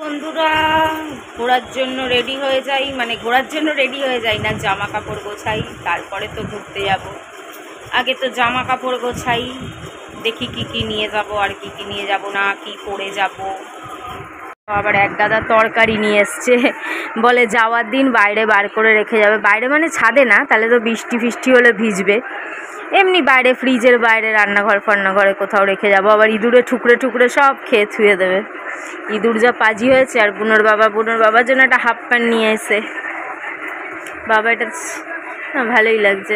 বন্ধুরা ঘোরার জন্য রেডি হয়ে যাই, মানে ঘোরার জন্য রেডি হয়ে যাই না, জামা কাপড় গোছাই, তারপরে তো ঘুরতে যাব। আগে তো জামা কাপড় গোছাই, দেখি কি কি নিয়ে যাব আর কি কি নিয়ে যাব না, কি পরে যাব। আবার এক দাদা তরকারি নিয়ে এসছে, বলে যাওয়ার দিন বাইরে বার করে রেখে যাবে। বাইরে মানে ছাদে না, তাহলে তো বৃষ্টি ফিষ্টি হলে ভিজবে। এমনি বাইরে, ফ্রিজের বাইরে, রান্নাঘরে কোথাও রেখে যাবো। আবার ইঁদুরে ঠুকরে ঠুকরে সব খেয়ে থুয়ে দেবে। ইঁদুর যা পাজি হয়েছে। আর বুনোর বাবার জন্য একটা হাফ প্যান্ট নিয়ে এসে, বাবা এটা ভালোই লাগছে।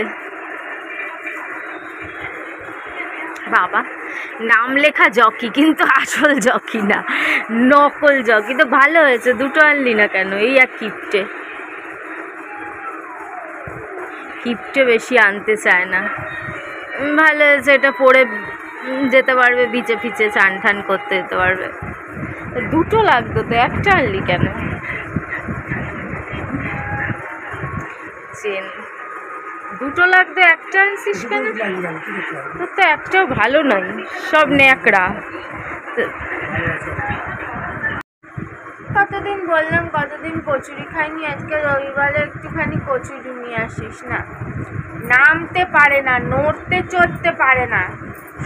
বাবা নাম লেখা জকি, কিন্তু আসল জকি না, নকল জকি। তো ভালো হয়েছে, দুটো আনলি না কেন? এই এক কিপটে বেশি আনতে চায় না। ভালো হয়েছে, এটা পরে যেতে পারবে, বিচে ফিচে চান ঠান করতে যেতে পারবে। দুটো লাগতো তো, একটা আনলি কেন? চেন দুটো লাগতো, একটা আনছিস কেন? তোর তো একটাও ভালো নয়, সব ন্যাকড়া। কতদিন বললাম, কতদিন কচুরি খাইনি, আজকে রবিবারে একটুখানি কচুরি নিয়ে আসিস না। নামতে পারে না, নড়তে চড়তে পারে না।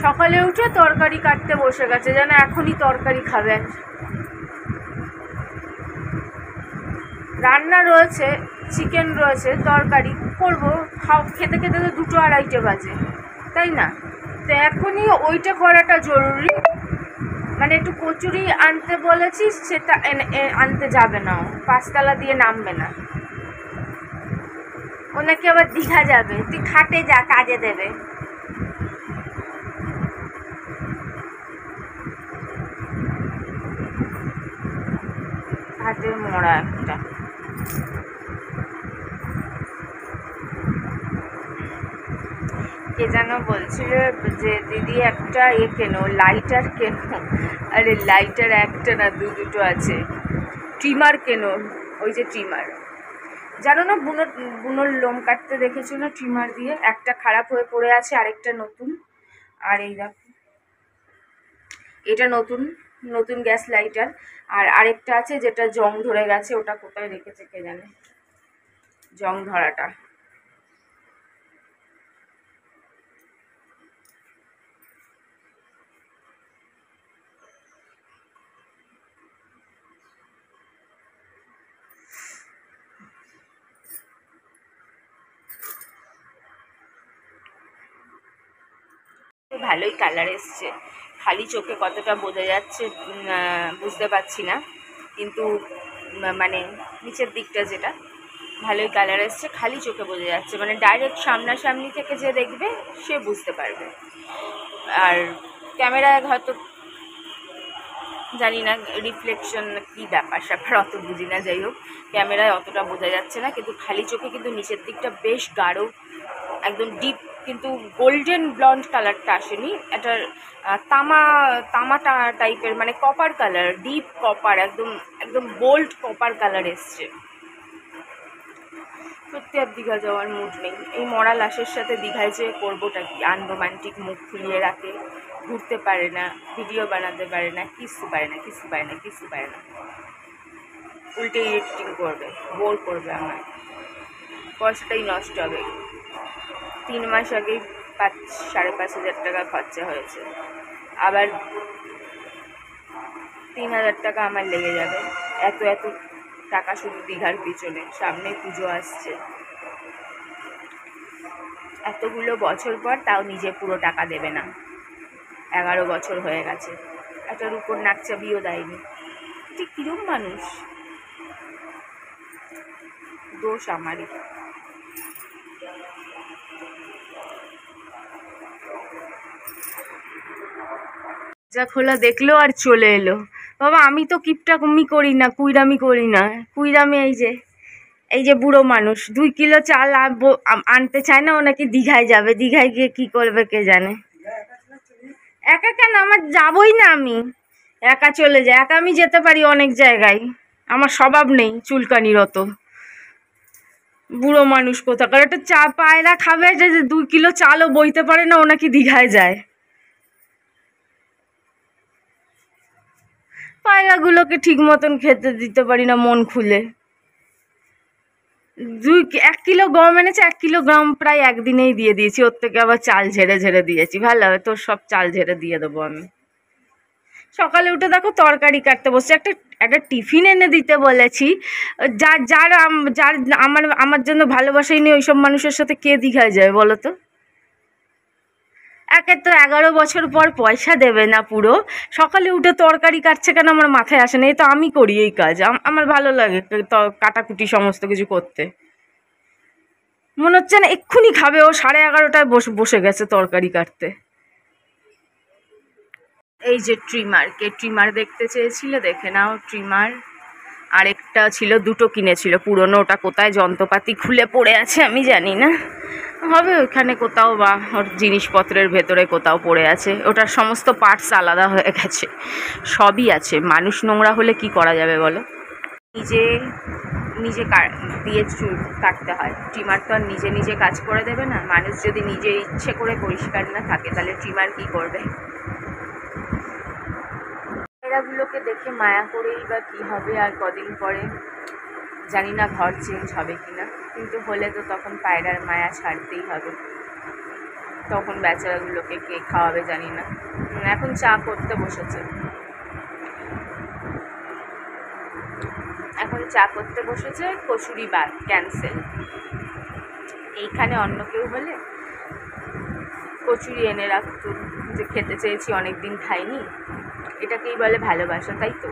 সকালে উঠে তরকারি কাটতে বসে গেছে, যেন এখনই তরকারি খাবেন। রান্না রয়েছে, চিকেন রয়েছে, তরকারি করবো, খেতে খেতে তো 2টো 2:30 বাজে, তাই না? তো এখনই ওইটা করাটা জরুরি। মানে একটু কচুরি আনতে বলেছিস, সেটা আনতে যাবে না, 5তলা দিয়ে নামবে না। ওনাকে আবার দীঘা যাবে, তুই খাটে যা, কাজে দেবে। হাতের মোড়া একটা। কে যেন বলছিল যে দিদি একটা কেনো, লাইটার কেনো। আরে লাইটার একটা না, দুটো আছে। ট্রিমার কেনো, ওই যে ট্রিমার, জানো না, বুনোর লোম কাটতে দেখেছো না ট্রিমার দিয়ে? একটা খারাপ হয়ে পড়ে আছে, আরেকটা নতুন। আর এই দেখো, এটা নতুন গ্যাস লাইটার। আর আরেকটা আছে যেটা জং ধরে গেছে, ওটা কোথায় রেখেছে কে জানে, জং ধরাটা। ভালোই কালার এসছে, খালি চোখে কতটা বোঝা যাচ্ছে বুঝতে পারছি না, কিন্তু মানে নিচের দিকটা যেটা ভালোই কালার এসছে, খালি চোখে বোঝা যাচ্ছে। মানে ডাইরেক্ট সামনাসামনি থেকে যে দেখবে সে বুঝতে পারবে। আর ক্যামেরায় হয়তো জানি না রিফ্লেকশন কি ব্যাপার স্যাপার, অত বুঝি না। যাই হোক, ক্যামেরায় অতটা বোঝা যাচ্ছে না, কিন্তু খালি চোখে কিন্তু নিচের দিকটা বেশ গাঢ়, একদম ডিপ, কিন্তু গোল্ডেন ব্লন্ড কালারটা আসেনি। একটা তামা টাইপের, মানে কপার কালার, ডিপ কপার, একদম বোল্ড কপার কালার এসছে। সত্যি আর দীঘা যাওয়ার মুড নেই। এই মরা লাশের সাথে দীঘায় যে করবোটা কি? আনরোমান্টিক, মুখ ফুলিয়ে রাখে, ঘুরতে পারে না, ভিডিও বানাতে পারে না, কিছু পারে না। উল্টে ইরিটেটিং করবে, বোর করবে আমার, পয়সাটাই নষ্ট হবে। 3 মাস আগেই 5,500 টাকা খরচা হয়েছে, আবার 3,000 টাকা আমার লেগে যাবে। এত টাকা শুধু দীঘার পিছনে। সামনে পুজো আসছে, এতগুলো বছর পর তাও নিজে পুরো টাকা দেবে না। 11 বছর হয়ে গেছে, এটার উপর নাকচাবিও দেয়নি। ঠিক কিরম মানুষ, দোষ আমারই। যা খোলা দেখলো আর চলে এলো। বাবা আমি তো কিপটামি করি না, কুইরামি করি না। কুইরামি এই যে বুড়ো মানুষ 2 কিলো চাল আনতে চায় না, ও নাকি দীঘায় যাবে। দীঘায় গিয়ে কি করবে কে জানে। একা কেন, আমার যাবই না, আমি একা চলে যাই। একা আমি যেতে পারি অনেক জায়গায়, আমার স্বভাব নেই চুলকানির অত। বুড়ো মানুষ কোথাকার, একটা পায়রা খাবে, যে 2 কিলো চালও বইতে পারে না, ও নাকি দীঘায় যায়। পায়রাগুলোকে ঠিক মতন খেতে দিতে পারি না মন খুলে। 1 কিলো গম এনেছে, 1 কিলো গম প্রায় একদিনেই দিয়ে দিয়েছি। ওর থেকে আবার চাল ঝেড়ে ঝেড়ে দিয়েছি। ভালো হবে, তোর সব চাল ঝেড়ে দিয়ে দেবো আমি। সকালে উঠে দেখো তরকারি কাটতে বসছে। একটা টিফিন এনে দিতে বলেছি। যার যার যার আমার জন্য ভালোবাসাই নেই, ওইসব মানুষের সাথে কে দীঘায় যায় বলো তো? একে তো 11 বছর পর পয়সা দেবে না পুরো, সকালে উঠে তরকারি কাটছে কেন আমার মাথায় আসে না। এই তো আমি করি এই কাজ, আমার ভালো লাগে কাটাকুটি সমস্ত কিছু করতে। মনে হচ্ছে না এক্ষুনি খাবে। ও 11:30টায় বসে গেছে তরকারি কাটতে। এই যে ট্রিমার দেখতে চেয়েছিলে, দেখে নাও ট্রিমার। আরেকটা ছিল, দুটো কিনেছিল পুরনো, ওটা কোথায় যন্ত্রপাতি খুলে পড়ে আছে আমি জানি না, হবে ওইখানে কোথাও বা ওর জিনিসপত্রের ভেতরে কোথাও পড়ে আছে। ওটার সমস্ত পার্টস আলাদা হয়ে গেছে, সবই আছে। মানুষ নোংরা হলে কি করা যাবে বলো? নিজে দিয়ে চুল কাটতে হয়। ট্রিমার তো আর নিজে কাজ করে দেবে না। মানুষ যদি নিজে ইচ্ছে করে পরিষ্কার না থাকে তাহলে ট্রিমার কি করবে? এরাগুলোকে দেখে মায়া করেই বা কী হবে। আর কদিন পরে জানি না ঘর চেঞ্জ হবে কি না, কিন্তু হলে তো তখন পায়রার মায়া ছাড়তেই হবে। তখন বেচারাগুলোকে কে খাওয়াবে জানি না। এখন চা করতে বসেছে, কচুরি বাদ ক্যান্সেল। এইখানে অন্য কেউ হলে কচুরি এনে রাখতো, যে খেতে চেয়েছি অনেক দিন খাইনি। এটাকেই বলে ভালোবাসা, তাই তো?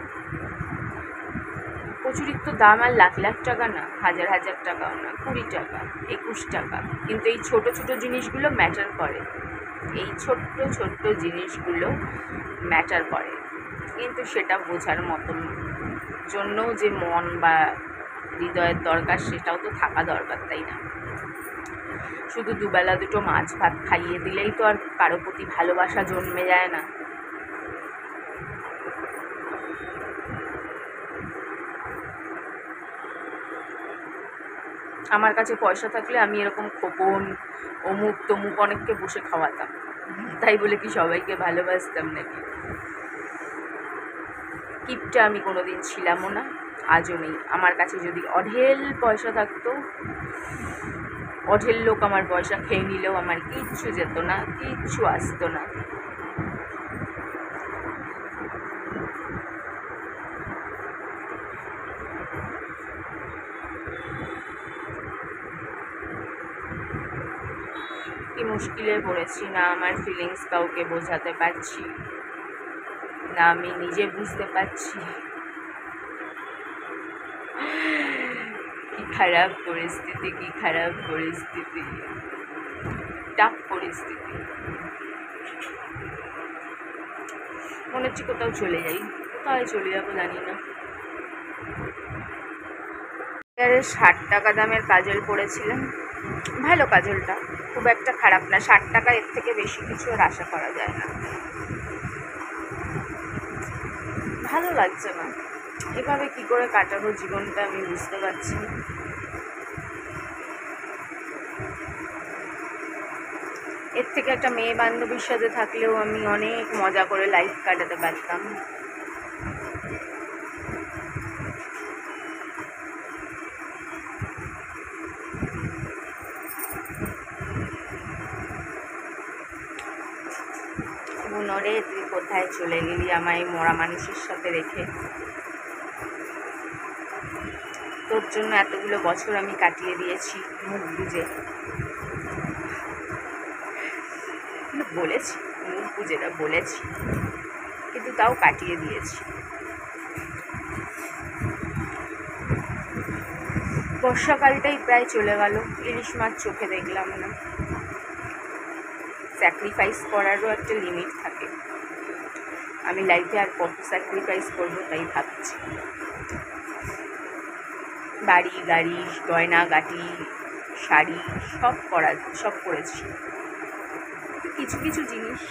কচুরির তো দাম আর লাখ টাকা না, হাজার টাকাও না, 20 টাকা 21 টাকা। কিন্তু এই ছোট জিনিসগুলো ম্যাটার করে, এই ছোট্ট জিনিসগুলো ম্যাটার করে। কিন্তু সেটা বোঝার মতন জন্য যে মন বা হৃদয়ের দরকার, সেটাও তো থাকা দরকার, তাই না? শুধু দুবেলা দুটো মাছ ভাত খাইয়ে দিলেই তো আর কারো প্রতি ভালোবাসা জন্মে যায় না। আমার কাছে পয়সা থাকলে আমি এরকম খোকন অমুক তমুক অনেককে বসে খাওয়াতাম। তাই বলে কি সবাইকে ভালোবাসতাম নাকি? কিপটা আমি কোনোদিন ছিলামও না, আজও নেই। আমার কাছে যদি অঢেল পয়সা থাকতো, অঢেল লোক আমার পয়সা খেয়ে নিলেও আমার কিচ্ছু যেত না, কিচ্ছু আসতো না। কি মুশকিলে পড়েছি, না আমার ফিলিংস কাউকে বোঝাতে পারছি না, আমি নিজে বুঝতে পারছি। কি খারাপ পরিস্থিতি, টাফ পরিস্থিতি। মনে হচ্ছে কোথায় চলে যাবো জানি না। 60 টাকা দামের কাজল পরেছিলাম, ভালো কাজলটা, খুব একটা খারাপ না। 60 টাকা, এর থেকে বেশি কিছু আর আশা করা যায় না। ভালো লাগছে না, এভাবে কি করে কাটাবো জীবনটা আমি বুঝতে পারছি না। এর থেকে একটা মেয়ে বান্ধবীর সাথে থাকলেও আমি অনেক মজা করে লাইফ কাটাতে পারতাম। বুনরে, তুই কোথায় চলে গেলি আমায় মরা মানুষের সাথে রেখে? তোর জন্য এতগুলো বছর আমি কাটিয়ে দিয়েছি মুখ বুঝে, বলেছি মুখ বুঝে না বলেছি, কিন্তু তাও কাটিয়ে দিয়েছি। বর্ষাকালটাই প্রায় চলে গেল, ইলিশ মাছ চোখে দেখলাম না। স্যাক্রিফাইস করারও একটা লিমিট থাকে। আমি লাইফে আর কত স্যাক্রিফাইস করবো তাই ভাবছি। বাড়ি গাড়ি গয়নাগাটি শাড়ি সব করেছি। কিছু জিনিস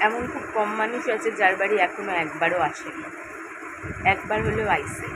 এমন খুব কম মানুষ আছে যার বাড়ি এখনো একবারও আসেনি, একবার হলেও আইসে।